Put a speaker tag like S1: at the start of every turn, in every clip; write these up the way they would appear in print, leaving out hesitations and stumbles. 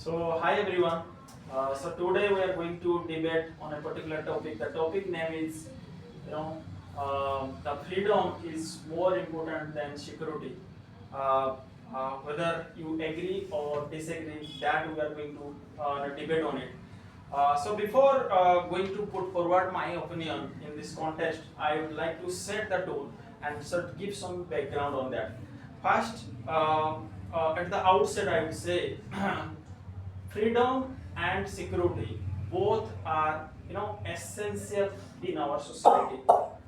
S1: Hi everyone. Today we are going to debate on a particular topic. The topic name is, the freedom is more important than security. Uh, Whether you agree or disagree, that we are going to debate on it. Before going to put forward my opinion in this contest, I would like to set the tone and give some background on that. First, at the outset, I would say freedom and security both are essential in our society,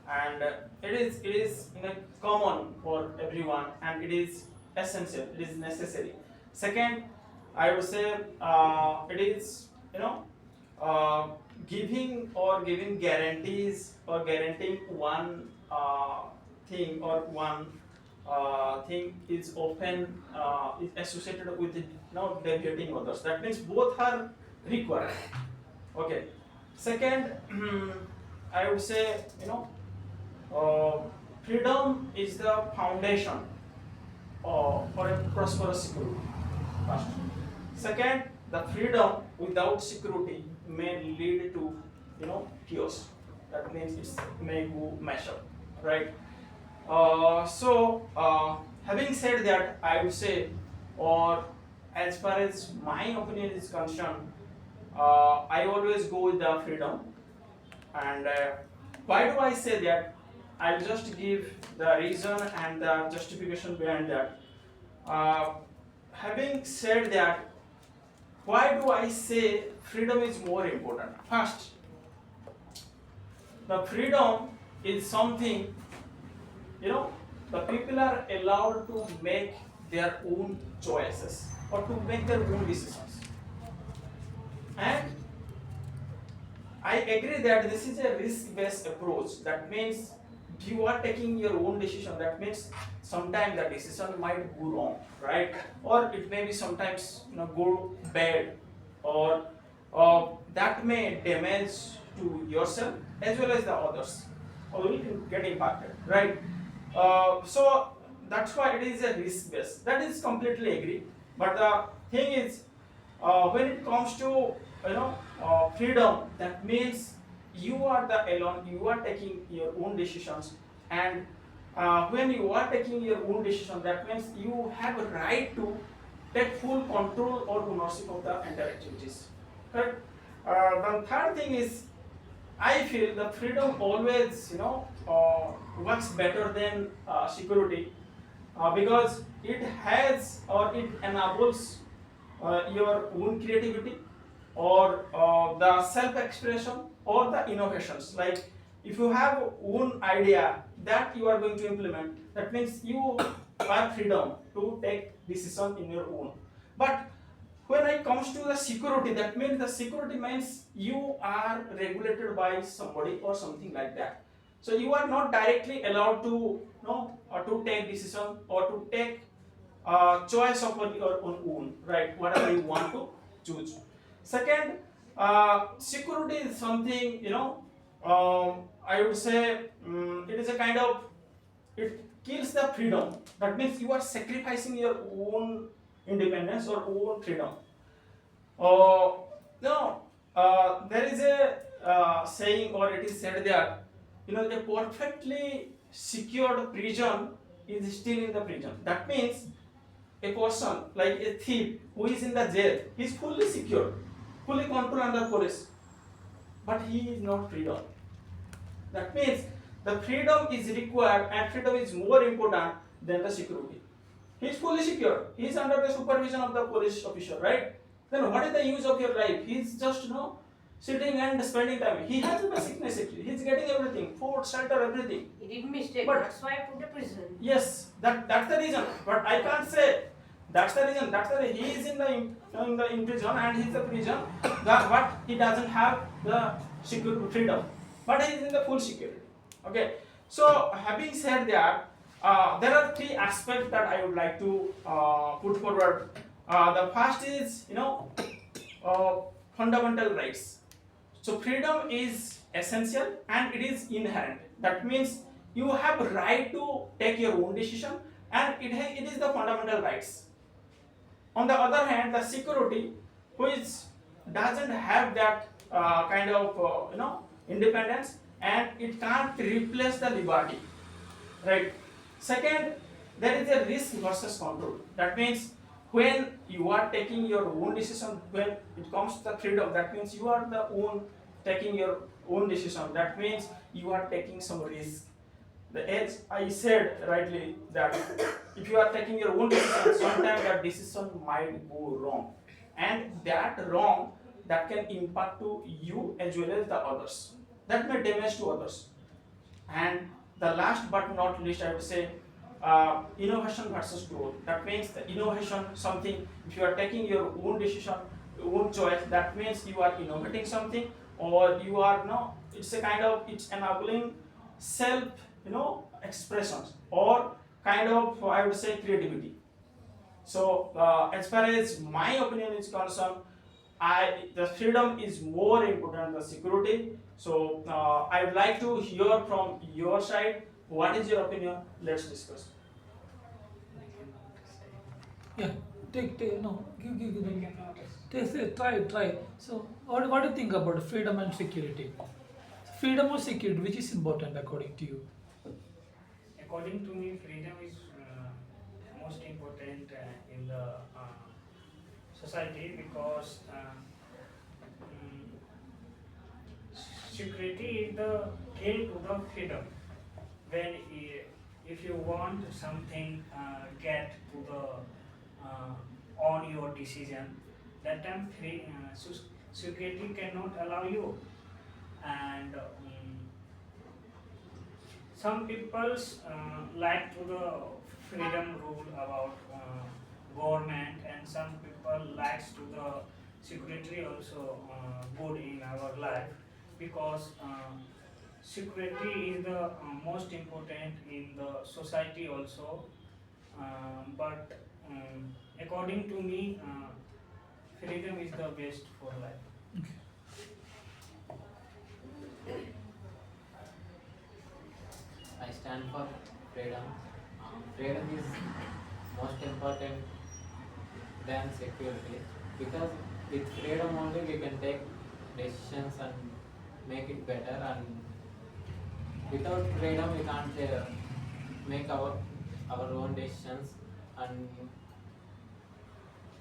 S1: and it is common for everyone, and it is essential, it is necessary. Second, I would say it is uh, giving guarantees or guaranteeing one thing or one thing is often is associated with deviating others. That means both are required. Okay. Second, I would say uh, freedom is the foundation for a prosperous security. First. Second, the freedom without security may lead to chaos. That means it may go mash up, right? Having said that, I would say, or as far as my opinion is concerned, I always go with the freedom. And why do I say that? I'll just give the reason and the justification behind that. Uh, Having said that, why do I say freedom is more important? First, the freedom is something, the people are allowed to make their own choices or to make their own decisions. And I agree that this is a risk-based approach. That means you are taking your own decision. That means sometimes the decision might go wrong, right? Or it may be sometimes go bad, or that may damage to yourself as well as the others, or will get impacted, right? So that's why it is a risk based. That is completely agree. But the thing is, when it comes to freedom, that means you are the alone. You are taking your own decisions, and when you are taking your own decision, that means you have a right to take full control or ownership of the entire activities. Right? The third thing is, I feel the freedom always, works better than security, because it has or it enables your own creativity, or the self-expression, or the innovations. Like if you have own idea that you are going to implement, that means you have freedom to take decision in your own. But when it comes to the security, that means the security means you are regulated by somebody or something like that. So you are not directly allowed to or to take decision or to take choice of your own, right? Whatever you want to choose. Second, security is something I would say it is a kind of, it kills the freedom. That means you are sacrificing your own independence or own freedom. No, there is a saying, or it is said that a perfectly secured prison is still in the prison. That means a person like a thief who is in the jail, he is fully secure, fully controlled under police, but he is not freedom. That means the freedom is required, and freedom is more important than the security. He is fully secure. He is under the supervision of the police officer, right? Then what is the use of your life? He is just sitting and spending time. He has a basic necessity. He is getting everything, food, shelter, everything.
S2: He did mistake.
S1: But
S2: that's why I put a prison.
S1: Yes, that's the reason. But I can't say that's the reason. That's the reason. He is in the prison, and he is the prison. But he doesn't have the security freedom. But he is in the full security. Okay. So having said that, there are three aspects that I would like to put forward. The first is fundamental rights. So freedom is essential and it is inherent. That means you have a right to take your own decision, and it is the fundamental rights. On the other hand, the security which doesn't have that kind of independence, and it can't replace the liberty, right? Second, there is a risk versus control. That means when you are taking your own decision, when it comes to the freedom, that means you are the own taking your own decision. That means you are taking some risk. The edge, I said rightly that if you are taking your own decision, sometimes that decision might go wrong, and that wrong, that can impact to you as well as the others. That may damage to others. And the last but not least, I would say innovation versus growth. That means the innovation, something, if you are taking your own decision, own choice, that means you are innovating something, or you are no, it's a kind of, it's enabling self, expressions, or kind of, I would say, creativity. So as far as my opinion is concerned, the freedom is more important than the security. So I would like to hear from your side. What is your opinion? Let's discuss.
S2: Yeah, take no, give them. Try. So, what do you think about freedom and security? Freedom or security, which is important according to you?
S3: According to me, freedom is most important in the society because mm, security is the key to the freedom. When if you want something, get to the on your decision, that time security cannot allow you. And some people's like to the freedom rule about government, and some people likes to the security also good in our life because security is the most important in the society also. But according to me, freedom is the best for life.
S4: I stand for freedom. Freedom is most important than security because with freedom only we can take decisions and make it better. And without freedom we can't make our own decisions. And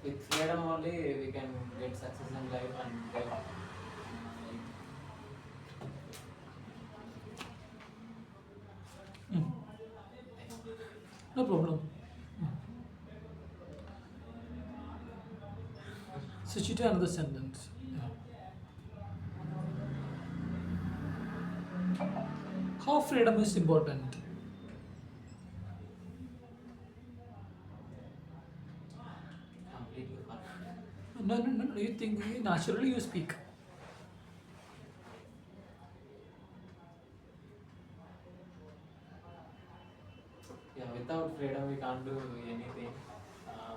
S4: with freedom only we can get success in life and get
S2: Mm, no problem. Switch to another sentence. Yeah. How freedom is important?
S4: completely fun.
S2: No. You think naturally you speak.
S4: Yeah, without freedom we can't do anything. Uh,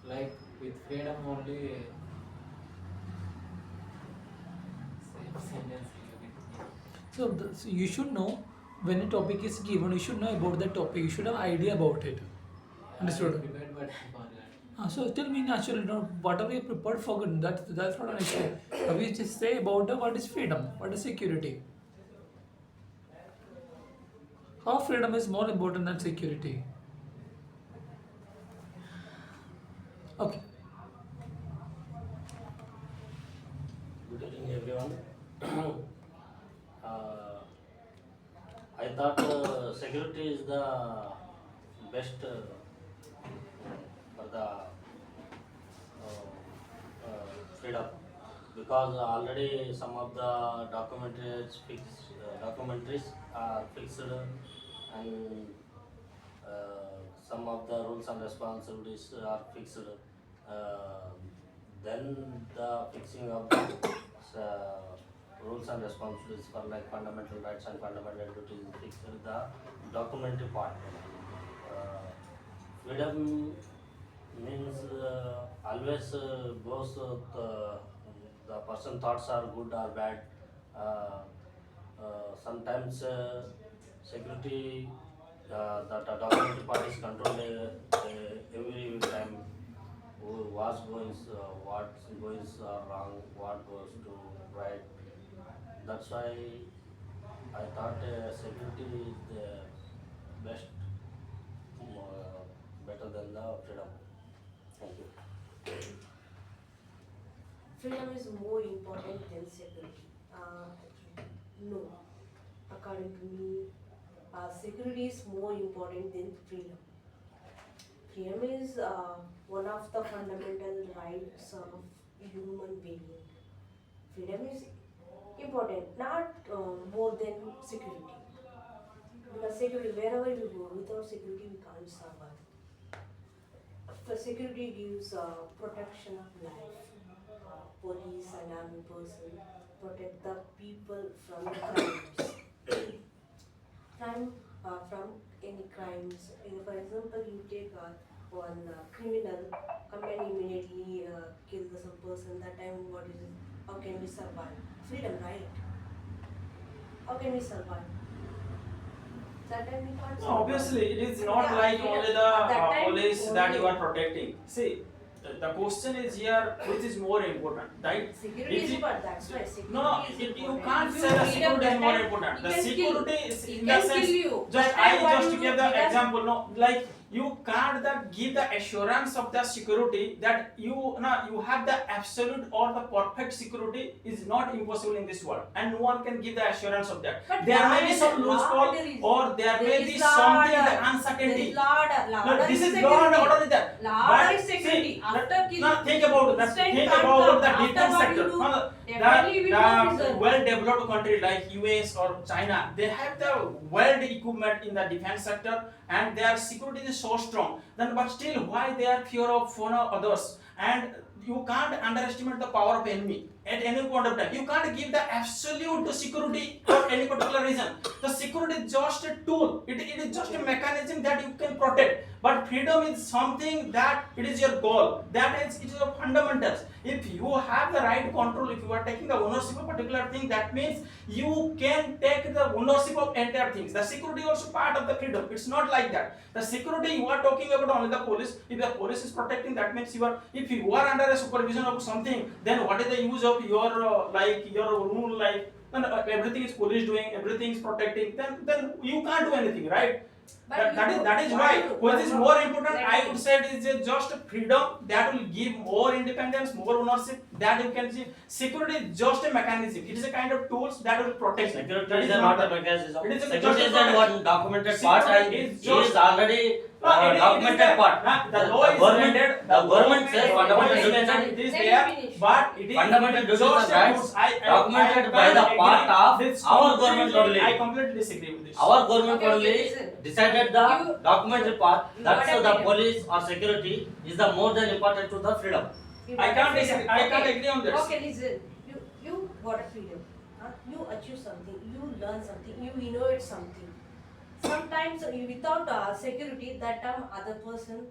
S4: like with freedom only, same sentence.
S2: So you should know when a topic is given. You should know about that topic. You should have idea about it.
S4: I
S2: Understood?
S4: prepared but forgot.
S2: So tell me naturally, whatever you prepared for good, that's not an issue. We just say about what is freedom, what is security. How freedom is more important than security? Okay.
S5: Good evening, everyone. uh, I thought security is the best for the freedom because already some of the documentaries are fixed, and some of the rules and responsibilities are fixed. Uh, then the fixing of the rules and responsibilities for like fundamental rights and fundamental duties is fixed in the documentary part. Freedom means always goes the person thoughts are good or bad. Uh, Sometimes security that documentary part is controlled every time. what goes wrong, what goes to right. That's why I thought security is the best, better than the freedom. Thank you.
S6: Freedom is more important than security. No, according to me, security is more important than freedom. Freedom is one of the fundamental rights of human being. Freedom is important, not more than security. Because security, wherever we go, without security we can't survive. The security gives protection of life. Police and army person protect the people from crimes. From any crimes. For example, you take one criminal, come and immediately kill some person. That time, what is it? How can we survive? Freedom, right? How can we survive? That time we can't
S1: No,
S6: survive.
S1: obviously, it is not
S6: Yeah,
S1: like
S6: freedom.
S1: only the
S6: At that time,
S1: police that
S6: only-
S1: you are protecting. See, the question is here, which is more important, right?
S6: Security
S1: If
S6: is
S1: you-
S6: important, that's why security
S1: No,
S6: is
S1: you
S6: important.
S1: can't
S6: If
S1: say the
S6: freedom
S1: security is
S6: that
S1: more
S6: time,
S1: important.
S6: he
S1: The
S6: can
S1: security
S6: kill.
S1: is
S6: He
S1: in the
S6: can
S1: sense,
S6: kill you.
S1: just
S6: That time
S1: I
S6: what
S1: just
S6: you
S1: give
S6: do,
S1: the
S6: because-
S1: example, no, like you can't give the assurance of the security that you have the absolute or the perfect security is not impossible in this world, and no one can give the assurance of that.
S6: But
S1: There may be
S6: Lord,
S1: some
S6: Lord,
S1: loophole
S6: there is-
S1: or there may
S6: there
S1: be
S6: is
S1: something
S6: Lord,
S1: the
S6: there
S1: uncertainty.
S6: is Lord,
S1: No, this is
S6: security.
S1: law and order is that.
S6: Law
S1: But
S6: is security.
S1: see,
S6: After killing,
S1: no, think about that.
S6: instant
S1: Think
S6: can't
S1: about
S6: come.
S1: the
S6: After
S1: defense
S6: what you
S1: sector.
S6: do,
S1: No,
S6: definitely we will
S1: the
S6: resolve.
S1: well-developed country like US or China, they have the world equipment in the defense sector, and their security is so strong. Then, but still, why they are fear of others? And you can't underestimate the power of enemy at any point of time. You can't give the absolute security for any particular reason. The security is just a tool. It is just a mechanism that you can protect. But freedom is something that it is your goal. That is, it is your fundamentals. If you have the right control, if you are taking the ownership of a particular thing, that means you can take the ownership of entire things. The security also part of the freedom. It's not like that. The security you are talking about only the police. If the police is protecting, that means you are. If you are under a supervision of something, then what is the use of your your rule life? And everything is police doing, everything is protecting. Then you can't do anything, right?
S6: But
S1: That is why what is more important, I would say it is just freedom that will give more independence, more ownership, that you can see. Security is just a mechanism. It is a kind of tools that will protect you.
S7: Security
S1: That
S7: is
S1: is
S7: not
S1: the-
S7: a mechanism.
S1: it is a-
S7: Security
S1: just a
S7: is an
S1: product.
S7: one documented part,
S1: Security
S7: and
S1: is
S7: it
S1: just-
S7: is already
S1: it is
S7: documented
S1: there.
S7: part.
S1: The law is
S7: government,
S1: amended,
S7: the government says
S1: law
S7: fundamental
S1: is
S7: duties
S1: amended,
S7: and
S1: it is
S6: Let me
S1: there,
S6: finish.
S1: but it is
S7: fundamental duties
S1: just
S7: and
S1: a
S7: rights
S1: rules.
S7: documented by
S1: can't
S7: the
S1: agree
S7: part of
S1: this
S7: our
S1: completely.
S7: government only.
S1: I completely disagree with this.
S7: Our government
S6: Okay,
S7: only
S6: listen.
S7: decided the
S6: You-
S7: documentary part.
S6: you
S7: That's
S6: got a
S7: the
S6: freedom.
S7: police or security is the more than important to the freedom.
S6: You
S1: I
S6: got
S1: can't
S6: a
S1: disagree.
S6: freedom.
S1: I can't
S6: Okay.
S1: agree on this.
S6: Okay, listen. You got a freedom. You achieve something. You learn something. You innovate something. Sometimes without security, that time other person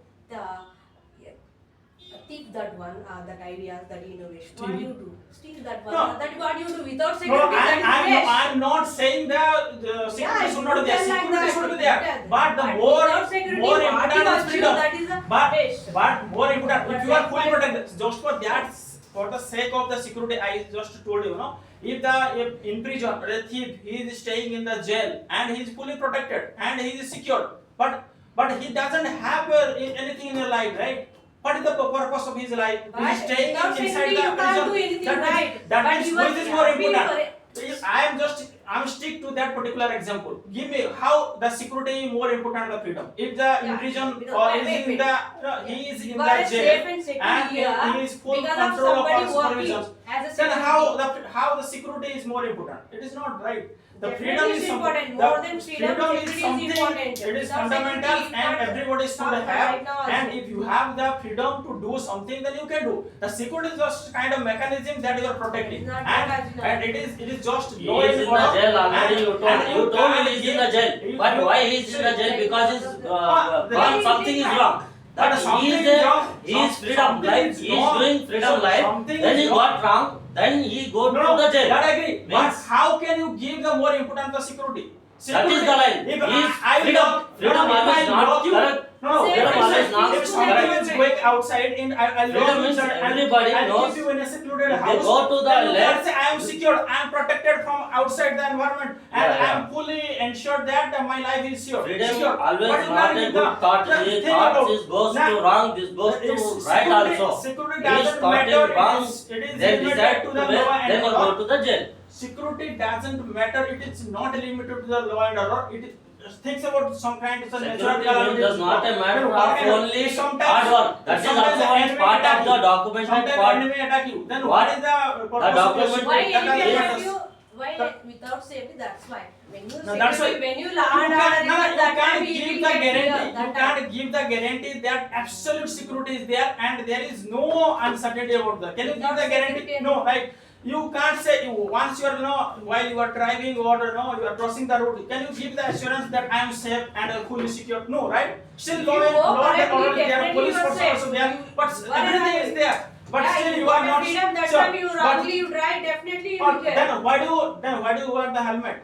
S6: thief that one, that idea, that innovation. What do you do? Steal that one.
S1: No.
S6: That what you do without
S1: No,
S6: security? that is waste.
S1: I'm not saying the security
S6: Yeah,
S1: should not be there.
S6: you can like
S1: Security
S6: that.
S1: should be there.
S6: Yeah.
S1: But the
S6: But
S1: more
S6: without security,
S1: more
S6: what
S1: important
S6: you
S1: is
S6: achieve,
S1: freedom.
S6: that is a waste.
S1: But more important, if
S6: But
S1: you are
S6: like
S1: fully
S6: why-
S1: protected, just for that, for the sake of the security, I just told you, if in prison, a thief, he is staying in the jail and he is fully protected and he is secured, but he doesn't have anything in your life, right? What is the purpose of his life? He is
S6: But
S1: staying
S6: without
S1: inside
S6: security,
S1: the
S6: you can't
S1: prison.
S6: do anything
S1: That means-
S6: right.
S1: That
S6: But
S1: means
S6: you
S1: which
S6: are
S1: is more
S6: happy
S1: important?
S6: for it.
S1: I'm stick to that particular example. Give me how the security is more important than the freedom. If the in
S6: Yeah,
S1: prison
S6: because-
S1: or
S6: wait,
S1: is
S6: wait,
S1: in
S6: wait.
S1: the he is in
S6: You
S1: the
S6: are
S1: jail
S6: safe and secure
S1: and
S6: here
S1: he is full
S6: because of
S1: control of
S6: somebody
S1: our
S6: working
S1: supervision.
S6: as a
S1: Then
S6: security.
S1: how the security is more important? It is not right. The
S6: Definitely
S1: freedom
S6: is
S1: is
S6: important.
S1: the
S6: More than freedom,
S1: freedom is
S6: security is
S1: something.
S6: important.
S1: It is
S6: Without
S1: fundamental
S6: security, you
S1: and
S6: can't
S1: everybody should
S6: stop
S1: have.
S6: right now
S1: And
S6: also.
S1: if you have the freedom to do something, then you can do. The security is just kind of mechanism that you are protecting,
S6: It's not mechanism.
S1: and it is just
S7: He
S1: law
S7: is
S1: and
S7: in the
S1: order.
S7: jail already.
S1: And-
S7: You told
S1: and
S7: you told
S1: can't
S7: he is in
S1: give-
S7: the jail.
S1: you-
S7: But
S1: you-
S7: why he is in the jail? Because his gone something is wrong.
S1: But
S7: That
S1: something
S7: he
S1: is
S7: is
S1: wrong.
S7: he is freedom
S1: Something
S7: life.
S1: is
S7: He is
S1: wrong.
S7: doing freedom
S1: So
S7: life.
S1: something
S7: Then
S1: is
S7: he
S1: wrong.
S7: got wrong. Then he go
S1: No,
S7: to the jail.
S1: that I agree. But
S7: Means-
S1: how can you give the more importance to security?
S7: That is the line.
S1: If
S7: He is
S1: I
S7: freedom.
S1: love-
S7: Freedom
S1: if I
S7: is not
S1: love you,
S7: correct.
S1: No,
S6: Say
S7: freedom
S6: it's
S7: always
S6: a
S7: not
S1: if
S6: peaceful
S1: somebody is
S6: environment.
S1: going outside and I'll
S7: Freedom
S1: go
S7: means
S1: inside and
S7: everybody
S1: I'll
S7: knows
S1: keep you in a secluded
S7: if they
S1: house.
S7: go to the
S1: then you can
S7: left-
S1: say I am secured, I am protected from outside the environment, and
S7: Yeah,
S1: I
S7: yeah.
S1: am fully ensured that my life is secure.
S7: Freedom
S1: secure.
S7: always
S1: But you
S7: not
S1: can't
S7: a
S1: give
S7: good thought.
S1: the
S7: This
S1: thing
S7: thought
S1: about-
S7: is goes
S1: Now,
S7: to wrong, this goes to
S1: it's
S7: right
S1: security-
S7: also.
S1: Security
S7: This
S1: doesn't
S7: thought
S1: matter.
S7: is wrong,
S1: It is
S7: then
S1: limited
S7: decide
S1: to
S7: to
S1: the
S7: where,
S1: law and
S7: then you go
S1: order.
S7: to the jail.
S1: Security doesn't matter. It is not limited to the law and order. It is, thinks about some kind of natural
S7: Security
S1: calamities.
S7: does not a matter
S1: Then what
S7: of
S1: kind of-
S7: only
S1: sometimes-
S7: hard work. That is
S1: sometimes
S7: also
S1: the
S7: one
S1: enemy
S7: part
S1: attack
S7: of the
S1: you.
S7: documented
S1: Sometimes
S7: part.
S1: enemy attack you. Then
S7: What?
S1: what is the purpose of your
S7: document-
S1: security?
S6: Why
S1: That
S6: enemy
S1: is-
S6: attack you? Why without safety? That's why. When you
S1: No, that's
S6: security,
S1: why
S6: when you
S1: you
S6: law and order,
S1: can't, no, you
S6: that
S1: can't
S6: time you
S1: give
S6: will
S1: the
S6: get fear,
S1: guarantee.
S6: that
S1: You
S6: time.
S1: can't give the guarantee that absolute security is there and there is no uncertainty about that. Can you give
S6: Without
S1: the guarantee?
S6: security.
S1: No, right? You can't say once you are while you are driving or you are crossing the road. Can you give the assurance that I am safe and fully secure? No, right? Still
S6: If
S1: law
S6: you
S1: and
S6: go
S1: order,
S6: correctly,
S1: there are
S6: definitely
S1: police
S6: you are
S1: force
S6: safe.
S1: also there, but
S6: What
S1: everything
S6: happened?
S1: is there. But
S6: Yeah,
S1: still
S6: you
S1: you
S6: got
S1: are
S6: the
S1: not
S6: freedom, that
S1: sure.
S6: time you
S1: But-
S6: wrongly you drive, definitely you
S1: or
S6: will get.
S1: then why do you wear the helmet?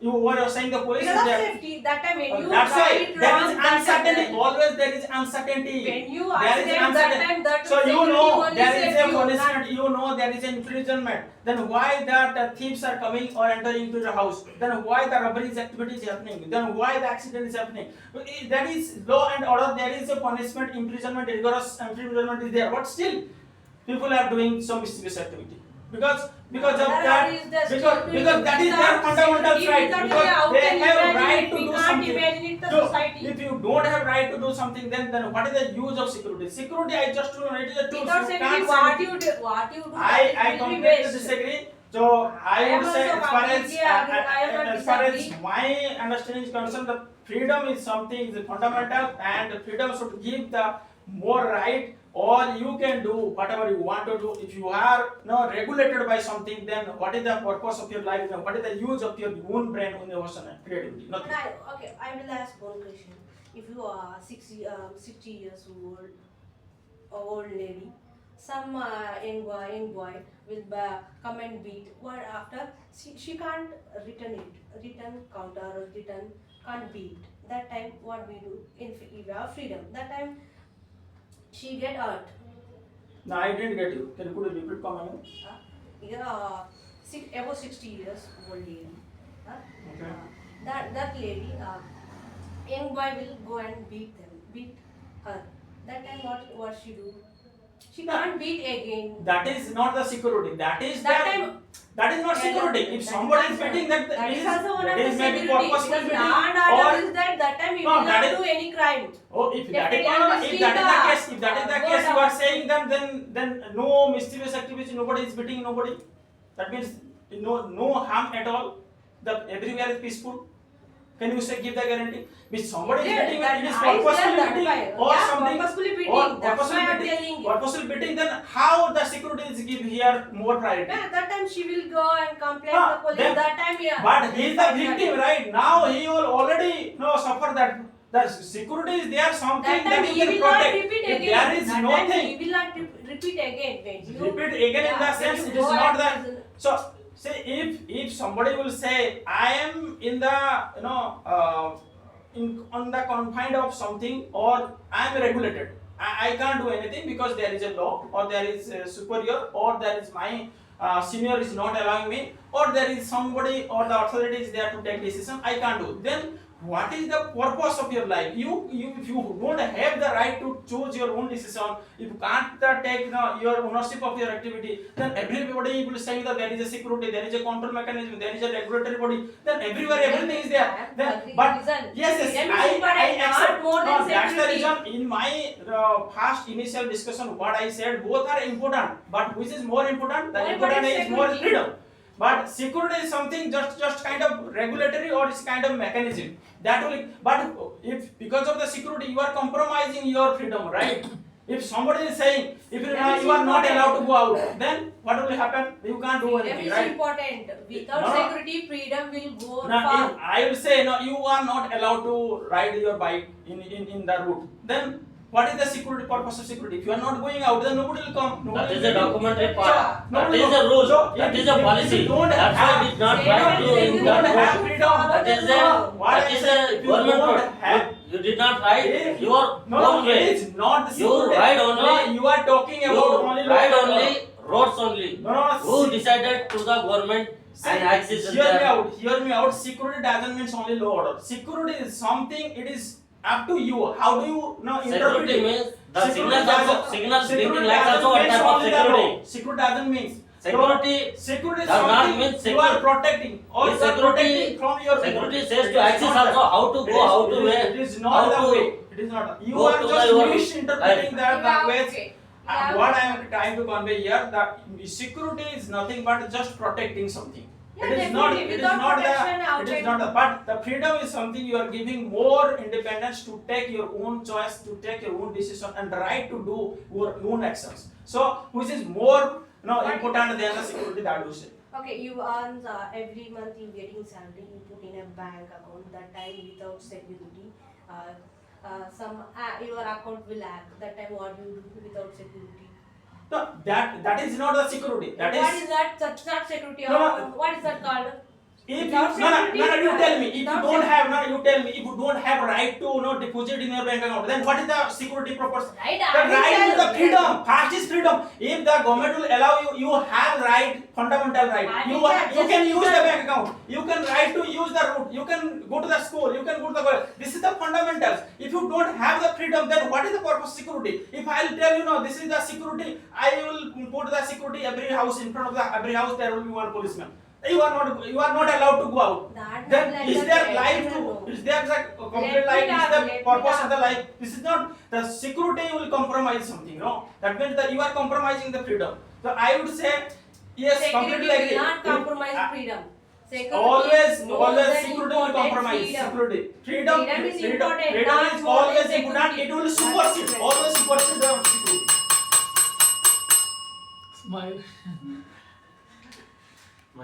S1: You were saying the police
S6: Because
S1: is
S6: of
S1: there.
S6: safety, that time when you
S1: That's
S6: drive
S1: why
S6: it
S1: there
S6: wrong,
S1: is
S6: that
S1: uncertainty.
S6: time-
S1: Always there is uncertainty.
S6: When you
S1: There is
S6: accident, that
S1: uncertainty.
S6: time that
S1: So you
S6: security
S1: know
S6: only
S1: there is
S6: save
S1: a
S6: you,
S1: punishment. You know there is an imprisonment. Then why that thieves are coming or entering into the house? Then why the robberies activity is happening? Then why the accident is happening? That is law and order. There is a punishment, imprisonment, rigorous imprisonment is there. But still, people are doing some mischievous activity because of
S6: There
S1: that.
S6: is the
S1: Because that is their
S6: without
S1: fundamental
S6: security,
S1: right.
S6: without
S1: Because
S6: how
S1: they
S6: can you
S1: have
S6: imagine
S1: right
S6: it?
S1: to
S6: We
S1: do
S6: can't
S1: something.
S6: imagine it, the
S1: So,
S6: society.
S1: if you don't have right to do something, then what is the use of security? Security, I just told you, it is a tool.
S6: Without
S1: You
S6: security,
S1: can't
S6: what
S1: say-
S6: you do, that will
S1: I
S6: be
S1: completely
S6: waste.
S1: disagree. So I
S6: I
S1: would
S6: am
S1: say
S6: also
S1: as far as
S6: completely agree. I am not
S1: as far as
S6: disagree.
S1: my understanding is concerned, the freedom is something is fundamental, and freedom should give the more right, or you can do whatever you want to do. If you are regulated by something, then what is the purpose of your life? Then what is the use of your own brain, own emotion and creativity?
S6: But
S1: Nothing.
S6: I will ask one question. If you are 60 years old lady, some young boy will come and beat. What after? She can't return counter or return can't beat. That time what we do? If we have freedom, that time she get hurt.
S1: No, I didn't get you. Could you repeat comment?
S6: Above 60 years old lady.
S1: Okay.
S6: That lady, young boy will go and beat her. That time what she do? She can't beat again.
S1: That is not the security. That is
S6: That
S1: the-
S6: time-
S1: that is not
S6: Yeah,
S1: security.
S6: that-
S1: If
S6: that
S1: somebody
S6: is
S1: is
S6: also-
S1: beating,
S6: that is also one of
S1: that
S6: the
S1: is maybe
S6: security,
S1: purposeful
S6: because
S1: beating,
S6: law and order
S1: or
S6: is that time you
S1: No,
S6: will
S1: that
S6: not
S1: is-
S6: do any crime.
S1: if that is
S6: Definitely
S1: if that is the
S6: the,
S1: case, if that is the
S6: word
S1: case, you
S6: of-
S1: are saying then no mischievous activity. Nobody is beating nobody. That means no harm at all. Everywhere is peaceful. Can you say give the guarantee? If somebody is
S6: Yeah,
S1: beating,
S6: that
S1: it is
S6: I
S1: purposefully
S6: said that
S1: beating
S6: why-
S1: or
S6: yeah,
S1: something.
S6: purposefully beating.
S1: Or
S6: That's
S1: purposefully
S6: why I am
S1: beating.
S6: telling you.
S1: Purposefully beating. Then how the security is give here more priority?
S6: Yeah, that time she will go and complain
S1: Ah,
S6: to the police.
S1: then-
S6: That time, yeah.
S1: But he is the victim, right? Now he will already suffer that. The security is there, something
S6: That time
S1: that
S6: he
S1: you can
S6: will not
S1: protect.
S6: repeat
S1: If
S6: again.
S1: there is
S6: That time
S1: nothing,
S6: he will not repeat again. When you
S1: repeat again in the
S6: when
S1: sense
S6: you
S1: it is
S6: go
S1: not
S6: and
S1: that. So say if somebody will say I am in the on the confine of something, or I am regulated. I can't do anything because there is a law, or there is a superior, or there is my senior is not allowing me, or there is somebody or the authority is there to take decision. I can't do. Then what is the purpose of your life? You if you don't have the right to choose your own decision, if you can't take your ownership of your activity, then everybody will say that there is a security, there is a control mechanism, there is a regulatory body. Then everywhere everything is there. Then but yes,
S6: freedom is
S1: I
S6: important,
S1: accept.
S6: not more than
S1: No, that's the
S6: security.
S1: reason in my first initial discussion what I said, both are important, but which is more important? The
S6: More
S1: important
S6: important
S1: is more
S6: security.
S1: freedom. But security is something just kind of regulatory, or it's kind of mechanism that will. But if because of the security you are compromising your freedom, right? If somebody is saying if you
S6: That is
S1: are not
S6: important.
S1: allowed to go out, then what will happen? You can't do
S6: Freedom
S1: anything,
S6: is
S1: right?
S6: important. Without
S1: No.
S6: security, freedom will go
S1: Now,
S6: far.
S1: if I will say no, you are not allowed to ride your bike in the route. Then what is the security purpose of security? If you are not going out, then nobody will come.
S7: That
S1: Nobody
S7: is
S1: will
S7: a
S1: come.
S7: documentary
S1: So,
S7: part. That
S1: nobody
S7: is
S1: will
S7: a
S1: come.
S7: rule.
S1: So,
S7: That
S1: if-
S7: is a
S1: if
S7: policy.
S1: you don't
S7: That's why
S1: have-
S7: it is not
S6: Freedom
S7: right
S6: is
S7: to
S6: when
S1: you
S6: you
S1: don't
S6: don't
S1: have
S6: follow
S1: freedom.
S6: the
S7: That is
S6: law.
S7: a
S1: What
S7: that
S1: I
S7: is
S1: say,
S7: a
S1: if you
S7: government
S1: don't
S7: rule.
S1: have-
S7: You did not ride your
S1: No,
S7: own
S1: it
S7: way.
S1: is not the
S7: You
S1: security.
S7: ride only-
S1: No, you are talking
S7: You
S1: about only
S7: ride
S1: local
S7: only
S1: law.
S7: roads only.
S1: No,
S7: Who
S1: see-
S7: decided to the government and access
S1: hear me
S7: there?
S1: out. Hear me out. Security doesn't mean only law order. Security is something. It is up to you. How do you interpret
S7: Security
S1: it?
S7: means the
S1: Security
S7: signals
S1: doesn't-
S7: also, signals
S1: security
S7: blinking lights
S1: doesn't
S7: also a
S1: mean
S7: type of
S1: only the law.
S7: security.
S1: Security doesn't mean.
S7: Security
S1: Security is
S7: does not
S1: something
S7: mean
S1: you are protecting or
S7: Is
S1: you are
S7: security-
S1: protecting from your
S7: security
S1: It
S7: says
S1: is
S7: to access
S1: not
S7: also
S1: that.
S7: how to
S1: It
S7: go,
S1: is-
S7: how to
S1: it is-
S7: where,
S1: It is
S7: how
S1: not the
S7: to
S1: way. It is not. You
S7: go
S1: are
S7: to
S1: just
S7: your
S1: misinterpreting that
S6: Yeah,
S1: language.
S6: okay.
S1: And what I am trying to convey here, that security is nothing but just protecting something.
S6: Yeah,
S1: It is not.
S6: definitely.
S1: It is
S6: Without
S1: not
S6: protection,
S1: the.
S6: how
S1: It is
S6: can-
S1: not the. But the freedom is something you are giving more independence to take your own choice, to take your own decision, and right to do your own actions. So, which is more, important than the security that you say.
S6: Okay, you earn every month you getting salary, you put in a bank account, that time without security. Your account will hack, that time what you do without security?
S1: No, that is not the security. That
S6: What
S1: is.
S6: is that? That's not security.
S1: No, no.
S6: What is that called?
S1: If you,
S6: Without
S1: no,
S6: security,
S1: you tell me. If you
S6: without
S1: don't have, you tell me. If you don't have right to, deposit in your bank account, then what is the security purpose?
S6: Right,
S1: The
S6: I will
S1: right is
S6: tell
S1: the
S6: you.
S1: freedom. First is freedom. If the government will allow you, you have right, fundamental right.
S6: I
S1: You
S6: will tell
S1: you can
S6: just
S1: use
S6: the-
S1: the bank account. You can right to use the route. You can go to the school. You can go to the college. This is the fundamentals. If you don't have the freedom, then what is the purpose of security? If I will tell you, no, this is the security, I will put the security every house, in front of every house there will be one policeman. You are not allowed to go out.
S6: That
S1: Then
S6: not like
S1: is
S6: that,
S1: there
S6: right?
S1: life
S6: No,
S1: to?
S6: no.
S1: Is there the complete
S6: Let me
S1: life? Is
S6: talk,
S1: the
S6: let me
S1: purpose
S6: talk.
S1: of the life? This is not the security will compromise something. No, that means that you are compromising the freedom. So I would say yes,
S6: Security
S1: completely
S6: will
S1: agree.
S6: not compromise freedom. Security
S1: Always,
S6: is more
S1: always
S6: than
S1: security will
S6: important
S1: compromise.
S6: freedom.
S1: Security, freedom
S6: Freedom is
S1: freedom,
S6: important,
S1: freedom
S6: not
S1: is
S6: more than
S1: always
S6: security.
S1: important. It will supersede,
S6: That's
S1: always supersede the security.
S2: Smile.